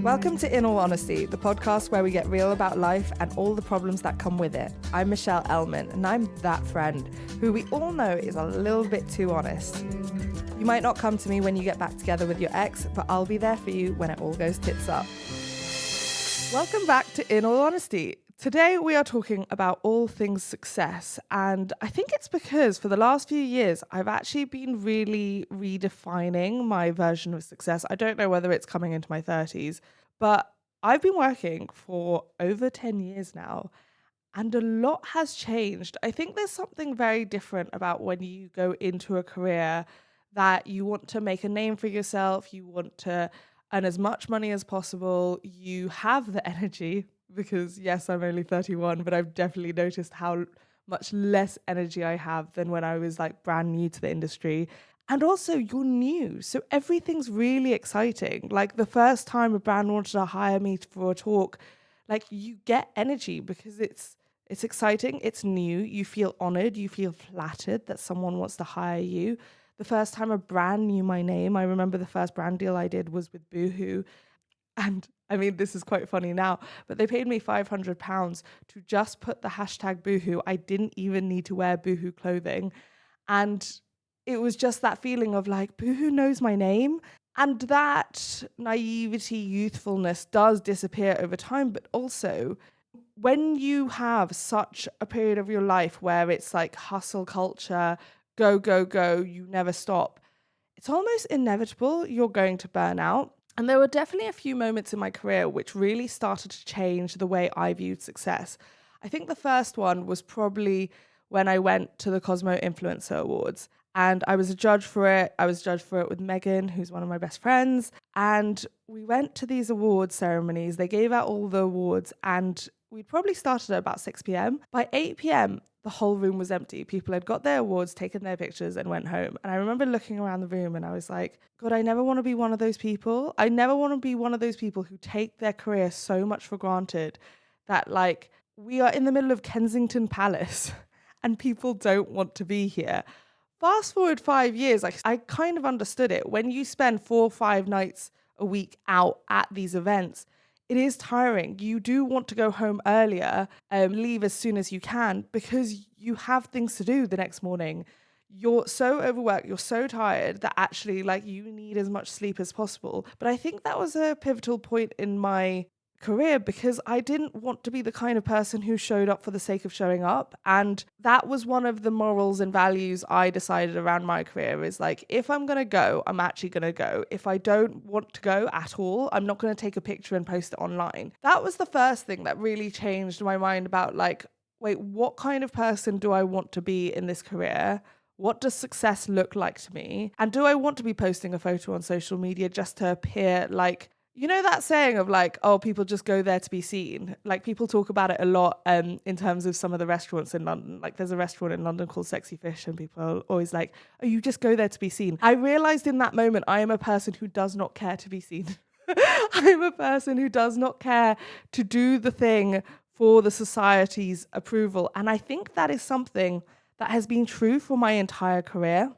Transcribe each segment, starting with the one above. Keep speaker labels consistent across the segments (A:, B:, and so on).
A: Welcome to In All Honesty, the podcast where we get real about life and all the problems that come with it. I'm Michelle Elman, and I'm that friend who we all know is a little bit too honest. You might not come to me when you get back together with your ex, but I'll be there for you when it all goes tits up. Welcome back to In All Honesty. Today we are talking about all things success, and I think it's because for the last few years I've actually been really redefining my version of success. I don't know whether it's coming into my 30s, but I've been working for over 10 years now, and a lot has changed. I think there's something very different about when you go into a career that you want to make a name for yourself, you want to earn as much money as possible, you have the energy. Because yes, I'm only 31, but I've definitely noticed how much less energy I have than when I was like brand new to the industry. And also you're new, so everything's really exciting. Like the first time a brand wanted to hire me for a talk, like you get energy because it's exciting, it's new, you feel honored, you feel flattered that someone wants to hire you. The first time a brand knew my name, I remember the first brand deal I did was with Boohoo. And I mean, this is quite funny now, but they paid me £500 to just put the hashtag Boohoo. I didn't even need to wear Boohoo clothing. And it was just that feeling of like, Boohoo knows my name. And that naivety, youthfulness does disappear over time. But also, when you have such a period of your life where it's like hustle culture, go, go, go, you never stop, it's almost inevitable you're going to burn out. And there were definitely a few moments in my career which really started to change the way I viewed success. I think the first one was probably when I went to the Cosmo Influencer Awards, and I was a judge for it. I was judged for it with Megan, who's one of my best friends. And we went to these awards ceremonies. They gave out all the awards, and we'd probably started at about 6 p.m. By 8 p.m., the whole room was empty. People had got their awards, taken their pictures, and went home. And I remember looking around the room and I was like, God, I never want to be one of those people. I never want to be one of those people who take their career so much for granted that, like, we are in the middle of Kensington Palace and people don't want to be here. Fast forward 5 years, I kind of understood it. When you spend 4 or 5 nights a week out at these events, it is tiring. You do want to go home earlier, leave as soon as you can because you have things to do the next morning. You're so overworked, you're so tired that actually like you need as much sleep as possible. But I think that was a pivotal point in my career because I didn't want to be the kind of person who showed up for the sake of showing up. And that was one of the morals and values I decided around my career is like, if I'm going to go, I'm actually going to go. If I don't want to go at all, I'm not going to take a picture and post it online. That was the first thing that really changed my mind about like, wait, what kind of person do I want to be in this career? What does success look like to me? And do I want to be posting a photo on social media just to appear like, you know that saying of like, oh, people just go there to be seen? Like people talk about it a lot in terms of some of the restaurants in London. Like there's a restaurant in London called Sexy Fish and people are always like, oh, you just go there to be seen. I realized in that moment, I am a person who does not care to be seen. I'm a person who does not care to do the thing for the society's approval. And I think that is something that has been true for my entire career.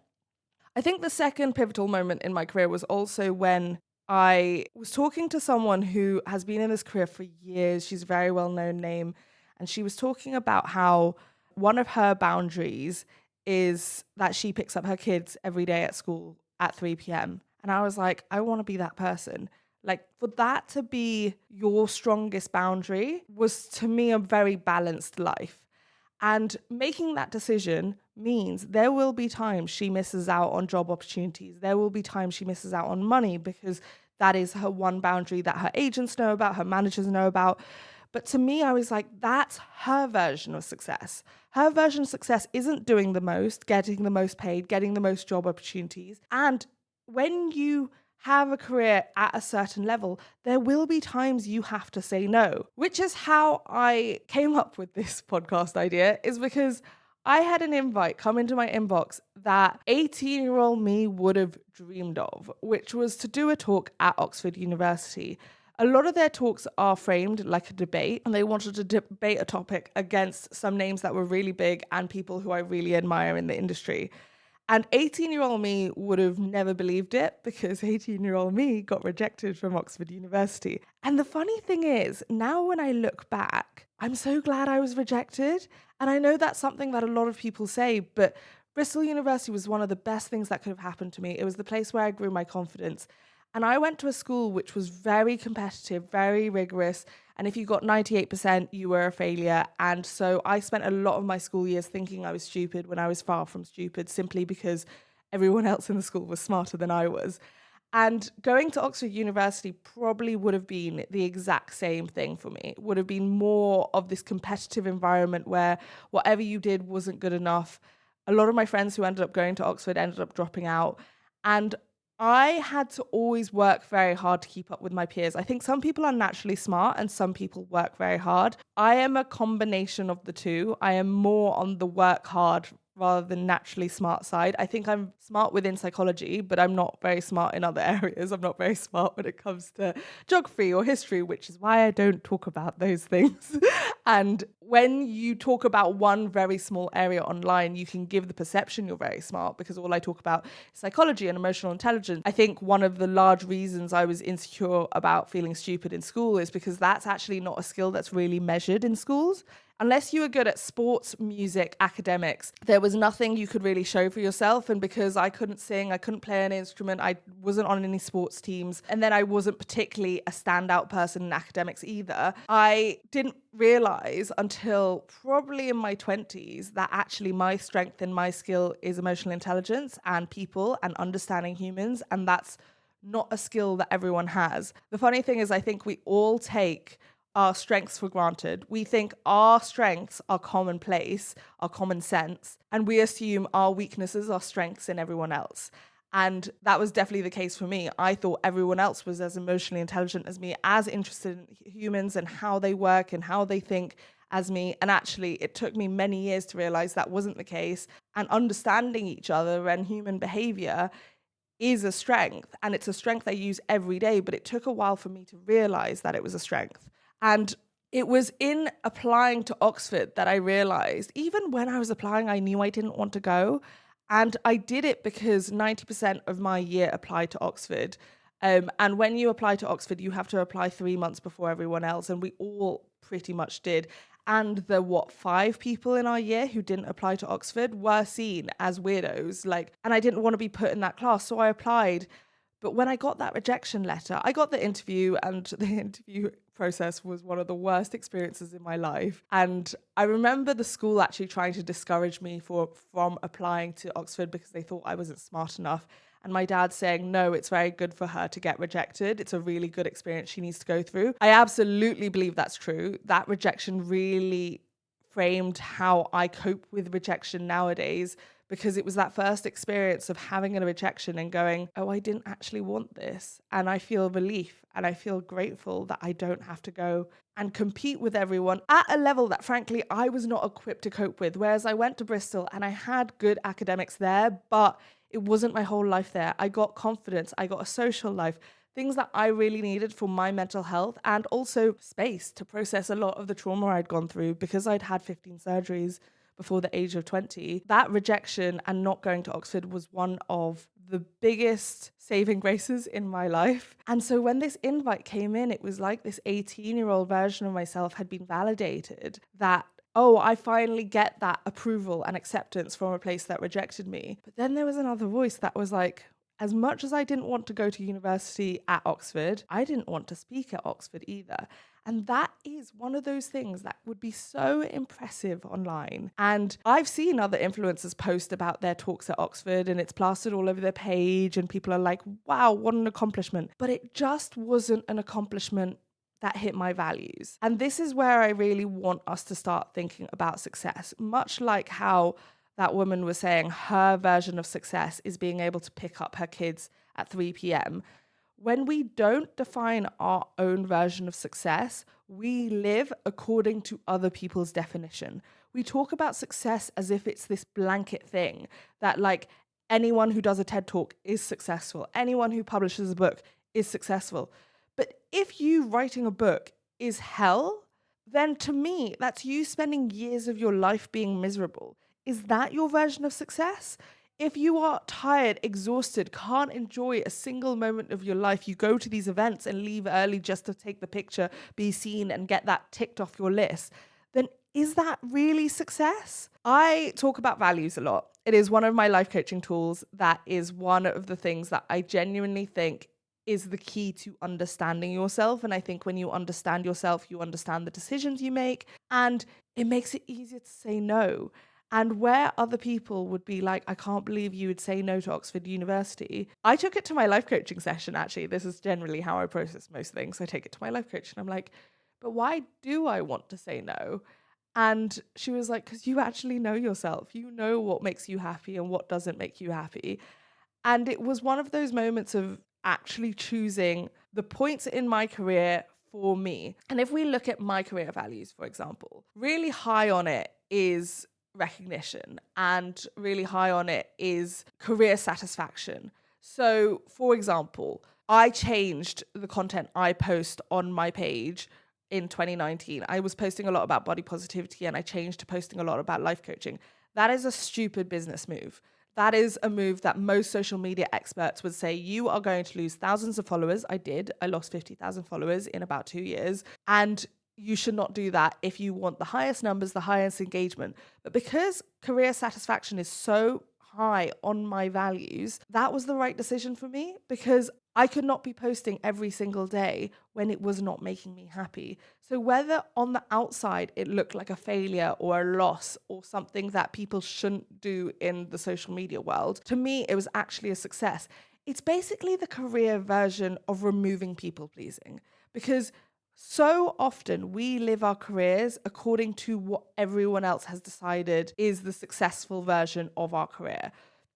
A: I think the second pivotal moment in my career was also when I was talking to someone who has been in this career for years. She's a very well-known name. And she was talking about how one of her boundaries is that she picks up her kids every day at school at 3 p.m. And I was like, I want to be that person. Like for that to be your strongest boundary was to me a very balanced life. And making that decision means there will be times she misses out on job opportunities. There will be times she misses out on money because that is her one boundary that her agents know about, her managers know about. But to me, I was like, that's her version of success. Her version of success isn't doing the most, getting the most paid, getting the most job opportunities. And when you have a career at a certain level, there will be times you have to say no, which is how I came up with this podcast idea, is because I had an invite come into my inbox that 18-year-old me would have dreamed of, which was to do a talk at Oxford University. A lot of their talks are framed like a debate, and they wanted to debate a topic against some names that were really big and people who I really admire in the industry. And 18-year-old me would have never believed it because 18-year-old me got rejected from Oxford University. And the funny thing is, now when I look back, I'm so glad I was rejected. And I know that's something that a lot of people say, but Bristol University was one of the best things that could have happened to me. It was the place where I grew my confidence. And I went to a school which was very competitive, very rigorous. And if you got 98%, you were a failure. And so I spent a lot of my school years thinking I was stupid when I was far from stupid, simply because everyone else in the school was smarter than I was. And going to Oxford University probably would have been the exact same thing for me. It would have been more of this competitive environment where whatever you did wasn't good enough. A lot of my friends who ended up going to Oxford ended up dropping out. And I had to always work very hard to keep up with my peers. I think some people are naturally smart and some people work very hard. I am a combination of the two. I am more on the work hard rather than naturally smart side. I think I'm smart within psychology, but I'm not very smart in other areas. I'm not very smart when it comes to geography or history, which is why I don't talk about those things. And when you talk about one very small area online, you can give the perception you're very smart because all I talk about is psychology and emotional intelligence. I think one of the large reasons I was insecure about feeling stupid in school is because that's actually not a skill that's really measured in schools. Unless you were good at sports, music, academics, there was nothing you could really show for yourself. And because I couldn't sing, I couldn't play an instrument, I wasn't on any sports teams, and then I wasn't particularly a standout person in academics either, I didn't realize until probably in my 20s that actually my strength and my skill is emotional intelligence and people and understanding humans. And that's not a skill that everyone has. The funny thing is, I think we all take our strengths for granted. We think our strengths are commonplace, are common sense, and we assume our weaknesses are strengths in everyone else. And that was definitely the case for me. I thought everyone else was as emotionally intelligent as me, as interested in humans and how they work and how they think as me. And actually, it took me many years to realize that wasn't the case. And understanding each other and human behavior is a strength. And it's a strength I use every day. But it took a while for me to realize that it was a strength. And it was in applying to Oxford that I realized, even when I was applying, I knew I didn't want to go. And I did it because 90% of my year applied to Oxford. And when you apply to Oxford, you have to apply 3 months before everyone else. And we all pretty much did. And the 5 people in our year who didn't apply to Oxford were seen as weirdos. And I didn't want to be put in that class. So I applied. But when I got that rejection letter, I got the interview, and the interview process was one of the worst experiences in my life. And I remember the school actually trying to discourage me from applying to Oxford because they thought I wasn't smart enough. And my dad saying, no, it's very good for her to get rejected. It's a really good experience she needs to go through. I absolutely believe that's true. That rejection really framed how I cope with rejection nowadays, because it was that first experience of having a rejection and going, oh, I didn't actually want this. And I feel relief and I feel grateful that I don't have to go and compete with everyone at a level that, frankly, I was not equipped to cope with. Whereas I went to Bristol and I had good academics there, but it wasn't my whole life there. I got confidence, I got a social life, things that I really needed for my mental health, and also space to process a lot of the trauma I'd gone through because I'd had 15 surgeries before the age of 20. That rejection and not going to Oxford was one of the biggest saving graces in my life. And so when this invite came in, it was like this 18-year-old version of myself had been validated that, oh, I finally get that approval and acceptance from a place that rejected me. But then there was another voice that was like, as much as I didn't want to go to university at Oxford, I didn't want to speak at Oxford either. And that is one of those things that would be so impressive online. And I've seen other influencers post about their talks at Oxford and it's plastered all over their page and people are like, wow, what an accomplishment. But it just wasn't an accomplishment that hit my values. And this is where I really want us to start thinking about success, much like how that woman was saying her version of success is being able to pick up her kids at 3 p.m. When we don't define our own version of success, we live according to other people's definition. We talk about success as if it's this blanket thing that anyone who does a TED Talk is successful. Anyone who publishes a book is successful. But if you writing a book is hell, then to me, that's you spending years of your life being miserable. Is that your version of success? if you are tired, exhausted, can't enjoy a single moment of your life, you go to these events and leave early just to take the picture, be seen, and get that ticked off your list, then is that really success? I talk about values a lot. It is one of my life coaching tools. That is one of the things that I genuinely think is the key to understanding yourself. And I think when you understand yourself, you understand the decisions you make, and it makes it easier to say no. And where other people would be like, I can't believe you would say no to Oxford University. I took it to my life coaching session, actually. This is generally how I process most things. I take it to my life coach and I'm like, but why do I want to say no? And she was like, because you actually know yourself. You know what makes you happy and what doesn't make you happy. And it was one of those moments of actually choosing the points in my career for me. And if we look at my career values, for example, really high on it is recognition, and really high on it is career satisfaction. So, for example, I changed the content I post on my page in 2019. I was posting a lot about body positivity and I changed to posting a lot about life coaching. That is a stupid business move. That is a move that most social media experts would say, you are going to lose thousands of followers. I did. I lost 50,000 followers in about 2 years. And you should not do that if you want the highest numbers, the highest engagement. But because career satisfaction is so high on my values, that was the right decision for me, because I could not be posting every single day when it was not making me happy. So whether on the outside it looked like a failure or a loss or something that people shouldn't do in the social media world, to me, it was actually a success. It's basically the career version of removing people pleasing, because so often we live our careers according to what everyone else has decided is the successful version of our career.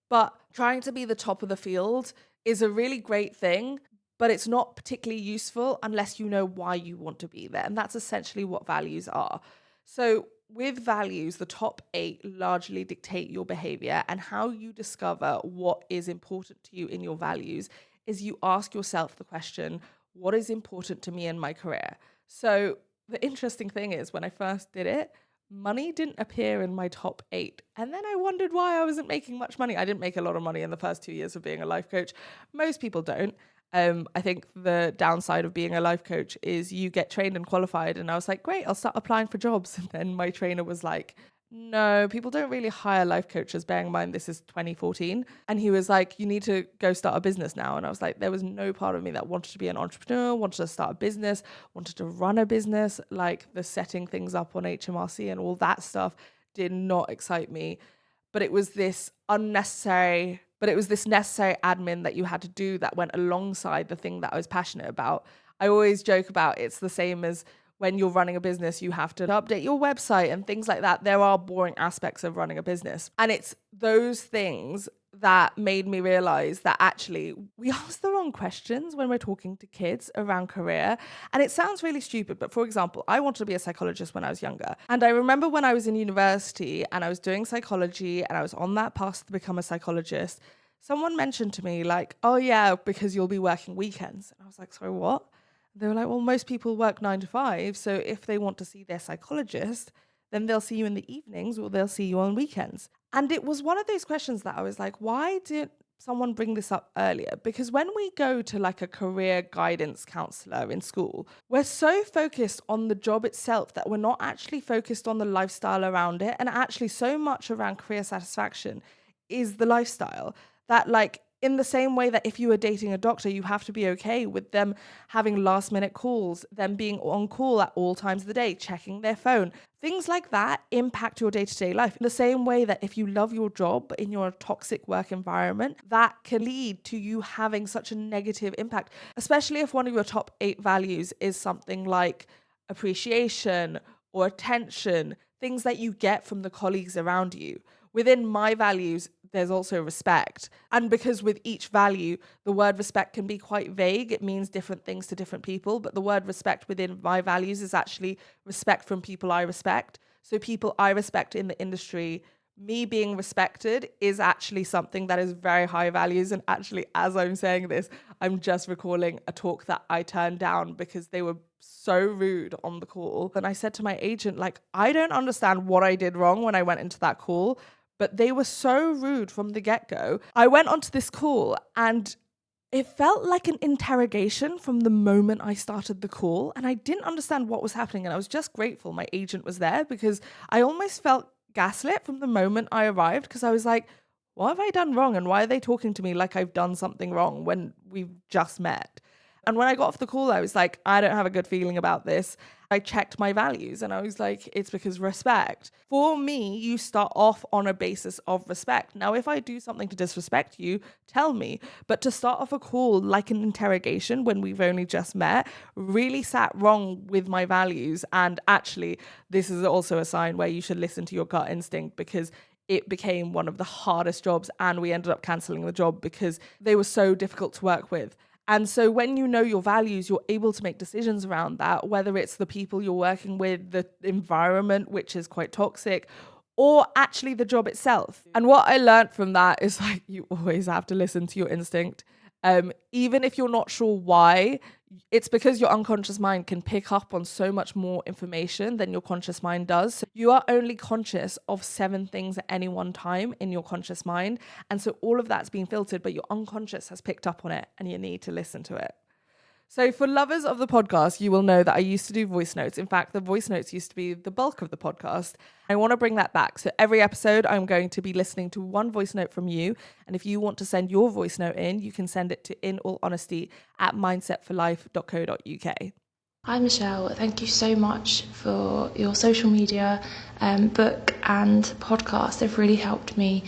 A: But trying to be the top of the field is a really great thing, but it's not particularly useful unless you know why you want to be there. And that's essentially what values are. So with values, the top 8 largely dictate your behavior, and how you discover what is important to you in your values is you ask yourself the question, what is important to me in my career? So the interesting thing is, when I first did it, money didn't appear in my top 8. And then I wondered why I wasn't making much money. I didn't make a lot of money in the first 2 years of being a life coach. Most people don't. I think the downside of being a life coach is you get trained and qualified. And I was like, great, I'll start applying for jobs. And then my trainer was like, no, people don't really hire life coaches, bearing in mind this is 2014. And he was like, you need to go start a business now. And I was like, there was no part of me that wanted to be an entrepreneur, wanted to start a business, wanted to run a business. Like the setting things up on HMRC and all that stuff did not excite me. But it was this necessary admin that you had to do that went alongside the thing that I was passionate about. I always joke about it's the same as when you're running a business, you have to update your website and things like that. There are boring aspects of running a business. And it's those things that made me realize that actually we ask the wrong questions when we're talking to kids around career. And it sounds really stupid, but for example, I wanted to be a psychologist when I was younger. And I remember when I was in university and I was doing psychology and I was on that path to become a psychologist, someone mentioned to me like, oh yeah, because you'll be working weekends. And I was like, sorry, what? They were like, well, most people work 9 to 5. So if they want to see their psychologist, then they'll see you in the evenings or they'll see you on weekends. And it was one of those questions that I was like, why did someone bring this up earlier? Because when we go to like a career guidance counselor in school, we're so focused on the job itself that we're not actually focused on the lifestyle around it. And actually so much around career satisfaction is the lifestyle that, like, in the same way that if you were dating a doctor, you have to be okay with them having last minute calls, them being on call at all times of the day, checking their phone. Things like that impact your day-to-day life. In the same way that if you love your job but in your toxic work environment, that can lead to you having such a negative impact, especially if one of your top 8 values is something like appreciation or attention, things that you get from the colleagues around you. Within my values, there's also respect. And because with each value, the word respect can be quite vague. It means different things to different people. But the word respect within my values is actually respect from people I respect. So people I respect in the industry, me being respected is actually something that is very high values. And actually, as I'm saying this, I'm just recalling a talk that I turned down because they were so rude on the call. And I said to my agent, like, I don't understand what I did wrong when I went into that call, but they were so rude from the get-go. I went onto this call and it felt like an interrogation from the moment I started the call, and I didn't understand what was happening, and I was just grateful my agent was there because I almost felt gaslit from the moment I arrived, because I was like, what have I done wrong, and why are they talking to me like I've done something wrong when we've just met? And when I got off the call, I was like, I don't have a good feeling about this. I checked my values and I was like, it's because respect. For me, you start off on a basis of respect. Now, if I do something to disrespect you, tell me. But to start off a call like an interrogation when we've only just met really sat wrong with my values. And actually, this is also a sign where you should listen to your gut instinct, because it became one of the hardest jobs and we ended up cancelling the job because they were so difficult to work with. And so when you know your values, you're able to make decisions around that, whether it's the people you're working with, the environment, which is quite toxic, or actually the job itself. And what I learned from that is like, you always have to listen to your instinct. Even if you're not sure why, it's because your unconscious mind can pick up on so much more information than your conscious mind does. So you are only conscious of 7 things at any one time in your conscious mind. And so all of that's being filtered, but your unconscious has picked up on it and you need to listen to it. So for lovers of the podcast, you will know that I used to do voice notes. In fact, the voice notes used to be the bulk of the podcast. I want to bring that back. So every episode, I'm going to be listening to one voice note from you. And if you want to send your voice note in, you can send it to inallhonesty@mindsetforlife.co.uk.
B: Hi Michelle, thank you so much for your social media, book and podcast. They've really helped me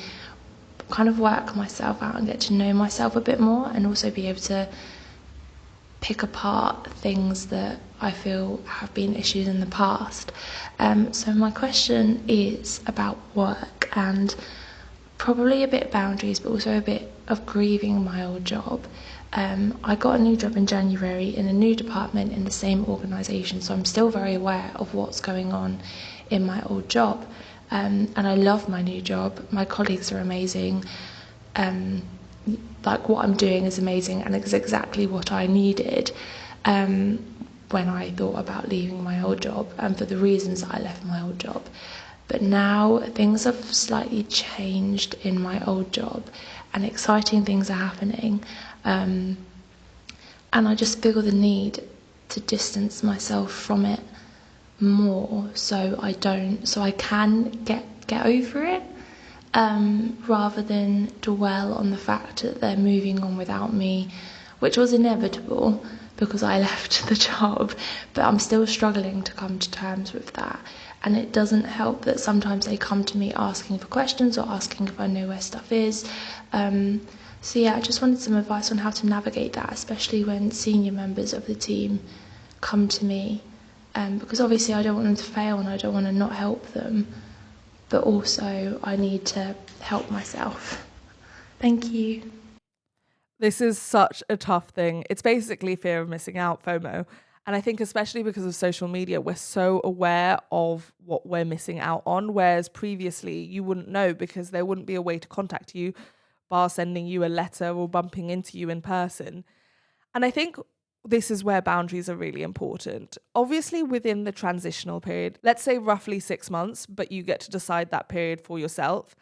B: kind of work myself out and get to know myself a bit more, and also be able to pick apart things that I feel have been issues in the past. So my question is about work and probably a bit boundaries, but also a bit of grieving my old job. I got a new job in January in a new department in the same organisation, so I'm still very aware of what's going on in my old job. And I love my new job. My colleagues are amazing. Like what I'm doing is amazing, and it's exactly what I needed when I thought about leaving my old job, and for the reasons I left my old job. But now things have slightly changed in my old job and exciting things are happening, and I just feel the need to distance myself from it more so I can get over it, rather than dwell on the fact that they're moving on without me, which was inevitable because I left the job, but I'm still struggling to come to terms with that. And it doesn't help that sometimes they come to me asking for questions or asking if I know where stuff is. So yeah, I just wanted some advice on how to navigate that, especially when senior members of the team come to me, because obviously I don't want them to fail and I don't want to not help them, but also I need to help myself. Thank you.
A: This is such a tough thing. It's basically fear of missing out, FOMO. And I think especially because of social media, we're so aware of what we're missing out on, whereas previously you wouldn't know because there wouldn't be a way to contact you, bar sending you a letter or bumping into you in person. And I think this is where boundaries are really important. Obviously, within the transitional period, let's say roughly 6 months, but you get to decide that period for yourself.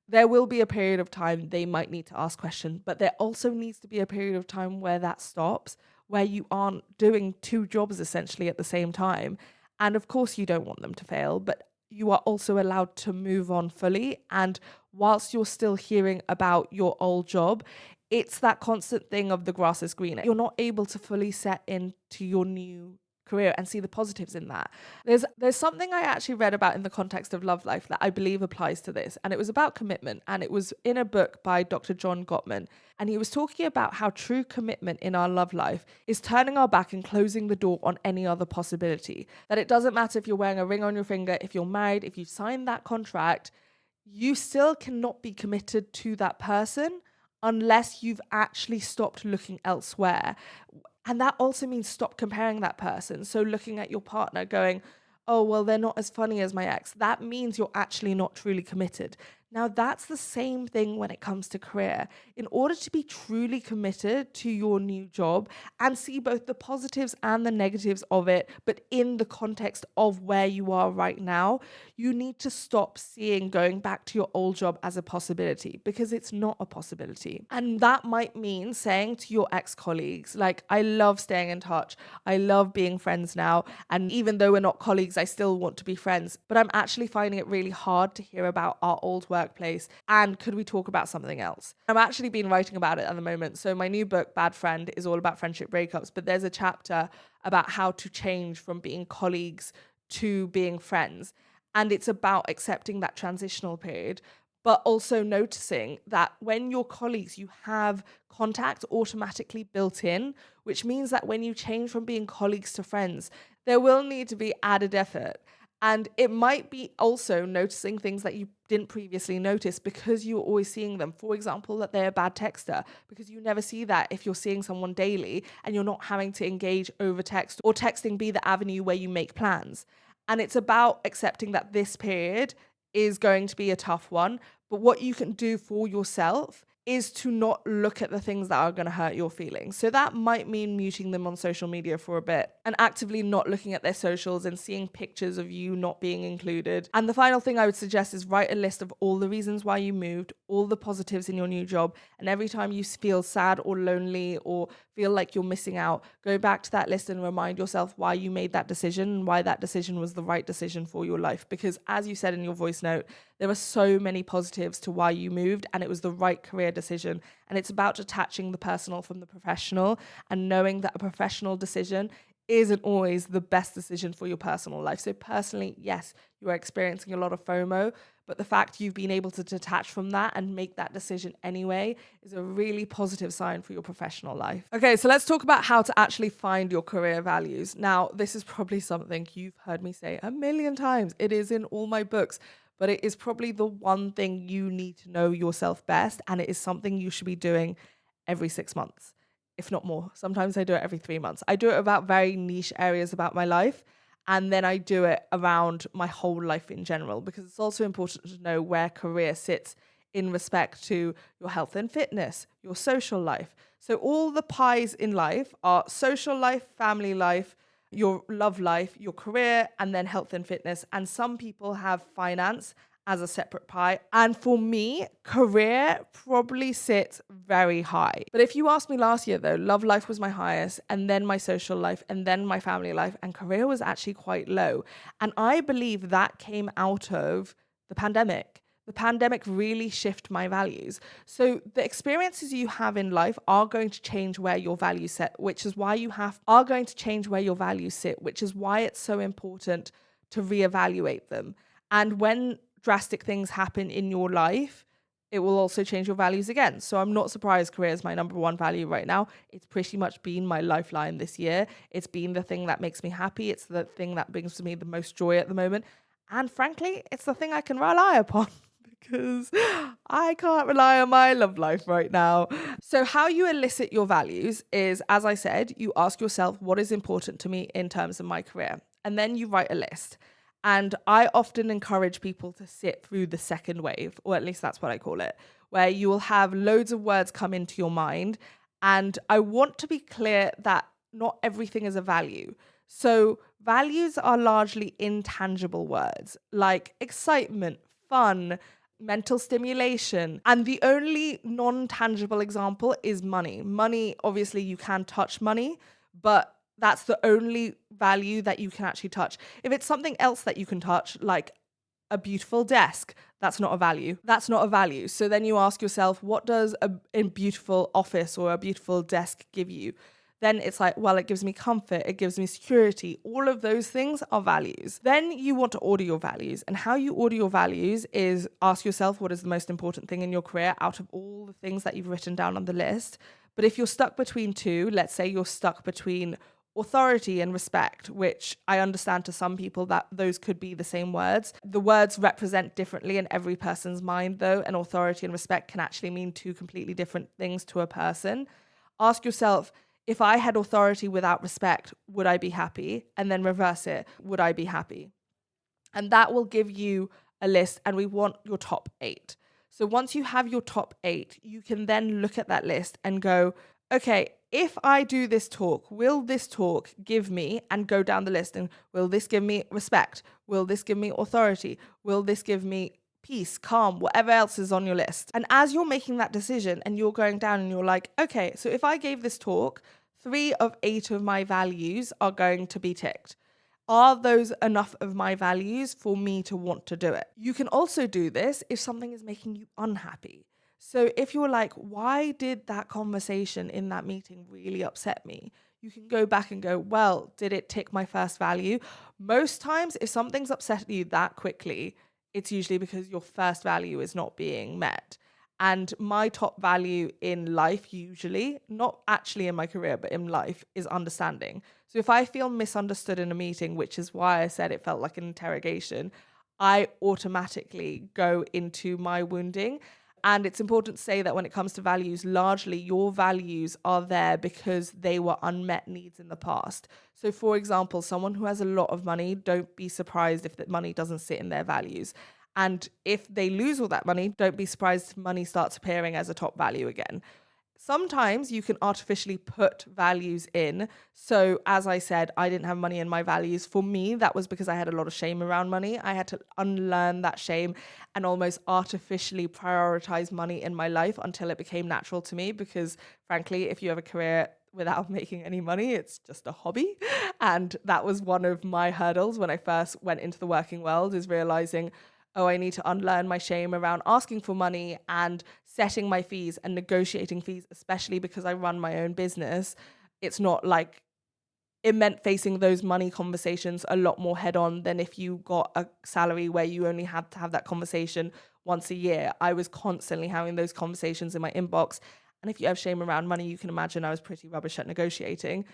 A: There will be a period of time they might need to ask questions, but there also needs to be a period of time where that stops, where you aren't doing 2 jobs essentially at the same time. And of course, you don't want them to fail, but you are also allowed to move on fully. And whilst you're still hearing about your old job, it's that constant thing of the grass is greener. You're not able to fully set into your new career and see the positives in that. There's something I actually read about in the context of love life that I believe applies to this, and it was about commitment, and it was in a book by Dr. John Gottman, and he was talking about how true commitment in our love life is turning our back and closing the door on any other possibility. That it doesn't matter if you're wearing a ring on your finger, if you're married, if you've signed that contract, you still cannot be committed to that person unless you've actually stopped looking elsewhere. And that also means stop comparing that person. So looking at your partner going, oh, well, they're not as funny as my ex. That means you're actually not truly committed. Now, that's the same thing when it comes to career. In order to be truly committed to your new job and see both the positives and the negatives of it, but in the context of where you are right now, you need to stop seeing going back to your old job as a possibility, because it's not a possibility. And that might mean saying to your ex-colleagues, like, I love staying in touch. I love being friends now. And even though we're not colleagues, I still want to be friends. But I'm actually finding it really hard to hear about our old workplace. And could we talk about something else? I've actually been writing about it at the moment. So my new book, Bad Friend, is all about friendship breakups. But there's a chapter about how to change from being colleagues to being friends. And it's about accepting that transitional period, but also noticing that when you're colleagues, you have contact automatically built in, which means that when you change from being colleagues to friends, there will need to be added effort. And it might be also noticing things that you didn't previously notice because you were always seeing them. For example, that they're a bad texter, because you never see that if you're seeing someone daily and you're not having to engage over text, or texting be the avenue where you make plans. And it's about accepting that this period is going to be a tough one. But what you can do for yourself is to not look at the things that are going to hurt your feelings. So that might mean muting them on social media for a bit and actively not looking at their socials and seeing pictures of you not being included. And the final thing I would suggest is write a list of all the reasons why you moved, all the positives in your new job. And every time you feel sad or lonely or feel like you're missing out, go back to that list and remind yourself why you made that decision and why that decision was the right decision for your life. Because as you said in your voice note, there are so many positives to why you moved, and it was the right career decision. And it's about detaching the personal from the professional and knowing that a professional decision isn't always the best decision for your personal life. So personally, yes, you are experiencing a lot of FOMO, but the fact you've been able to detach from that and make that decision anyway is a really positive sign for your professional life. Okay, so let's talk about how to actually find your career values. Now, this is probably something you've heard me say a million times. It is in all my books, but it is probably the one thing you need to know yourself best, and it is something you should be doing every 6 months, if not more. Sometimes I do it every 3 months. I do it about very niche areas about my life, and then I do it around my whole life in general, because it's also important to know where career sits in respect to your health and fitness, your social life. So all the pies in life are social life, family life, your love life, your career, and then health and fitness. And some people have finance as a separate pie. And for me, career probably sits very high. But if you asked me last year though, love life was my highest, and then my social life, and then my family life, and career was actually quite low. And I believe that came out of the pandemic. The pandemic really shifted my values. So the experiences you have in life are going to change where your values set, which is why are going to change where your values sit, which is why it's so important to reevaluate them. And when drastic things happen in your life, it will also change your values again. So I'm not surprised career is my number one value right now. It's pretty much been my lifeline this year. It's been the thing that makes me happy. It's the thing that brings me the most joy at the moment. And frankly, it's the thing I can rely upon, because I can't rely on my love life right now. So how you elicit your values is, as I said, you ask yourself, what is important to me in terms of my career? And then you write a list. And I often encourage people to sit through the second wave, or at least that's what I call it, where you will have loads of words come into your mind. And I want to be clear that not everything is a value. So values are largely intangible words like excitement, fun, mental stimulation. And the only non-tangible example is money. Money, obviously you can touch money, but that's the only value that you can actually touch. If it's something else that you can touch, like a beautiful desk, that's not a value. That's not a value. So then you ask yourself, what does a beautiful office or a beautiful desk give you? Then it's like, well, it gives me comfort, it gives me security. All of those things are values. Then you want to order your values. And how you order your values is ask yourself, what is the most important thing in your career out of all the things that you've written down on the list? But if you're stuck between two, let's say you're stuck between authority and respect, which I understand to some people that those could be the same words. The words represent differently in every person's mind though, and authority and respect can actually mean two completely different things to a person. Ask yourself, if I had authority without respect, would I be happy? And then reverse it, would I be happy? And that will give you a list, and we want your top 8. So once you have your top 8, you can then look at that list and go, okay, if I do this talk, will this talk give me, and go down the list, and will this give me respect? Will this give me authority? Will this give me peace, calm, whatever else is on your list? And as you're making that decision and you're going down and you're like, okay, so if I gave this talk, 3 of 8 of my values are going to be ticked. Are those enough of my values for me to want to do it? You can also do this if something is making you unhappy. So if you're like, why did that conversation in that meeting really upset me? You can go back and go, well, did it tick my first value? Most times, if something's upset you that quickly, it's usually because your first value is not being met. And my top value in life, usually, not actually in my career, but in life, is understanding. So if I feel misunderstood in a meeting, which is why I said it felt like an interrogation, I automatically go into my wounding. And it's important to say that when it comes to values, largely your values are there because they were unmet needs in the past. So for example, someone who has a lot of money, don't be surprised if that money doesn't sit in their values. And if they lose all that money, don't be surprised if money starts appearing as a top value again. Sometimes you can artificially put values in. So as I said, I didn't have money in my values. For me, that was because I had a lot of shame around money. I had to unlearn that shame and almost artificially prioritize money in my life until it became natural to me. Because frankly, if you have a career without making any money, it's just a hobby. And that was one of my hurdles when I first went into the working world, is realizing, oh, I need to unlearn my shame around asking for money and setting my fees and negotiating fees, especially because I run my own business. It's not like, it meant facing those money conversations a lot more head on than if you got a salary where you only had to have that conversation once a year. I was constantly having those conversations in my inbox. And if you have shame around money, you can imagine I was pretty rubbish at negotiating.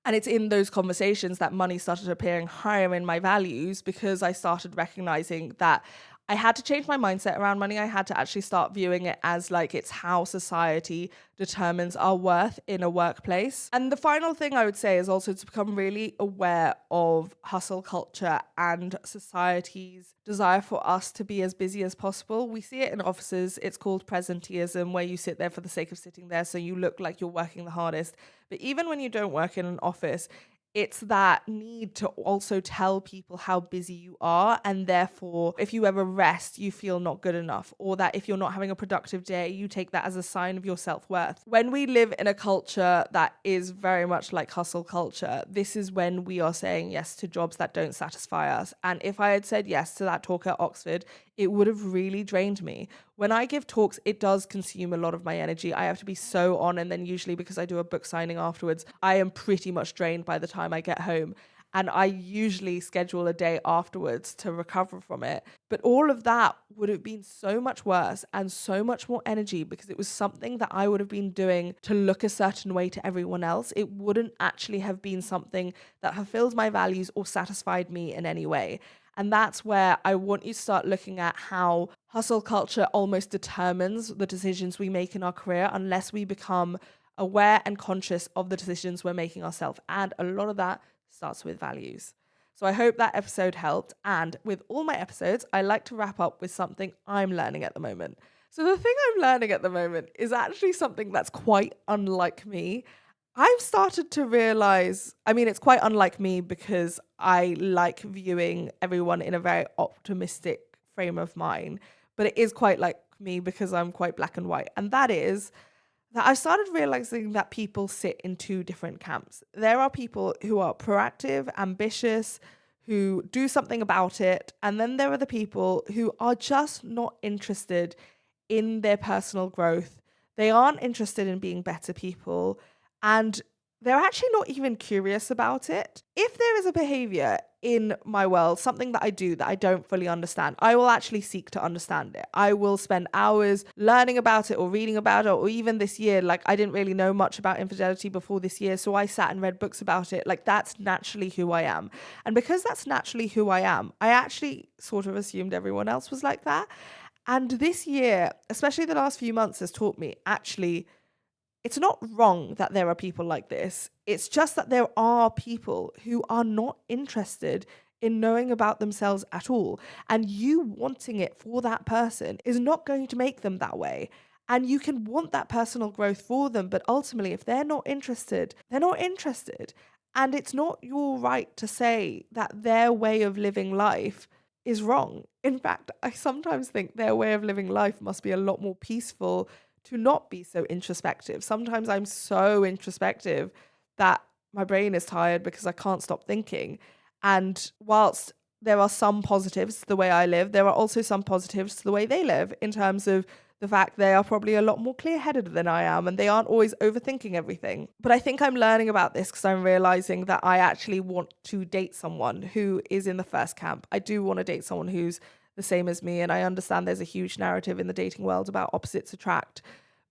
A: And it's in those conversations that money started appearing higher in my values, because I started recognizing that I had to change my mindset around money. I had to actually start viewing it as like it's how society determines our worth in a workplace. And the final thing I would say is also to become really aware of hustle culture and society's desire for us to be as busy as possible. We see it in offices. It's called presenteeism, where you sit there for the sake of sitting there, so you look like you're working the hardest. But even when you don't work in an office, it's that need to also tell people how busy you are, and therefore if you ever rest, you feel not good enough, or that if you're not having a productive day, you take that as a sign of your self-worth. When we live in a culture that is very much like hustle culture, this is when we are saying yes to jobs that don't satisfy us. And if I had said yes to that talk at Oxford, it would have really drained me. When I give talks, it does consume a lot of my energy. I have to be so on, and then usually because I do a book signing afterwards, I am pretty much drained by the time I get home. And I usually schedule a day afterwards to recover from it. But all of that would have been so much worse and so much more energy, because it was something that I would have been doing to look a certain way to everyone else. It wouldn't actually have been something that fulfills my values or satisfied me in any way. And that's where I want you to start looking at how hustle culture almost determines the decisions we make in our career, unless we become aware and conscious of the decisions we're making ourselves. And a lot of that starts with values. So I hope that episode helped. And with all my episodes, I like to wrap up with something I'm learning at the moment. So the thing I'm learning at the moment is actually something that's quite unlike me. I've started to realize, it's quite unlike me because I like viewing everyone in a very optimistic frame of mind, but it is quite like me because I'm quite black and white. And that is that I started realizing that people sit in 2 different camps. There are people who are proactive, ambitious, who do something about it. And then there are the people who are just not interested in their personal growth. They aren't interested in being better people. And they're actually not even curious about it. If there is a behavior in my world, something that I do that I don't fully understand, I will actually seek to understand it. I will spend hours learning about it or reading about it, or even this year, like I didn't really know much about infidelity before this year, so I sat and read books about it. Like that's naturally who I am. And because that's naturally who I am, I actually sort of assumed everyone else was like that. And this year, especially the last few months, has taught me actually it's not wrong that there are people like this. It's just that there are people who are not interested in knowing about themselves at all. And you wanting it for that person is not going to make them that way. And you can want that personal growth for them, but ultimately, if they're not interested, they're not interested. And it's not your right to say that their way of living life is wrong. In fact, I sometimes think their way of living life must be a lot more peaceful to not be so introspective. Sometimes I'm so introspective that my brain is tired because I can't stop thinking. And whilst there are some positives to the way I live, there are also some positives to the way they live, in terms of the fact they are probably a lot more clear-headed than I am and they aren't always overthinking everything. But I think I'm learning about this because I'm realizing that I actually want to date someone who is in the first camp. I do want to date someone who's the same as me, and I understand there's a huge narrative in the dating world about opposites attract.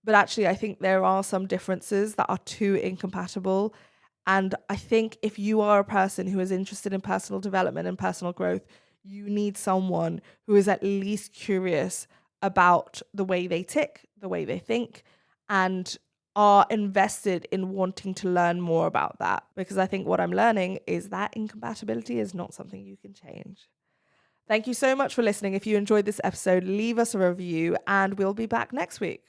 A: But actually, I think there are some differences that are too incompatible. And I think if you are a person who is interested in personal development and personal growth, you need someone who is at least curious about the way they tick, the way they think, and are invested in wanting to learn more about that. Because I think what I'm learning is that incompatibility is not something you can change. Thank you so much for listening. If you enjoyed this episode, leave us a review and we'll be back next week.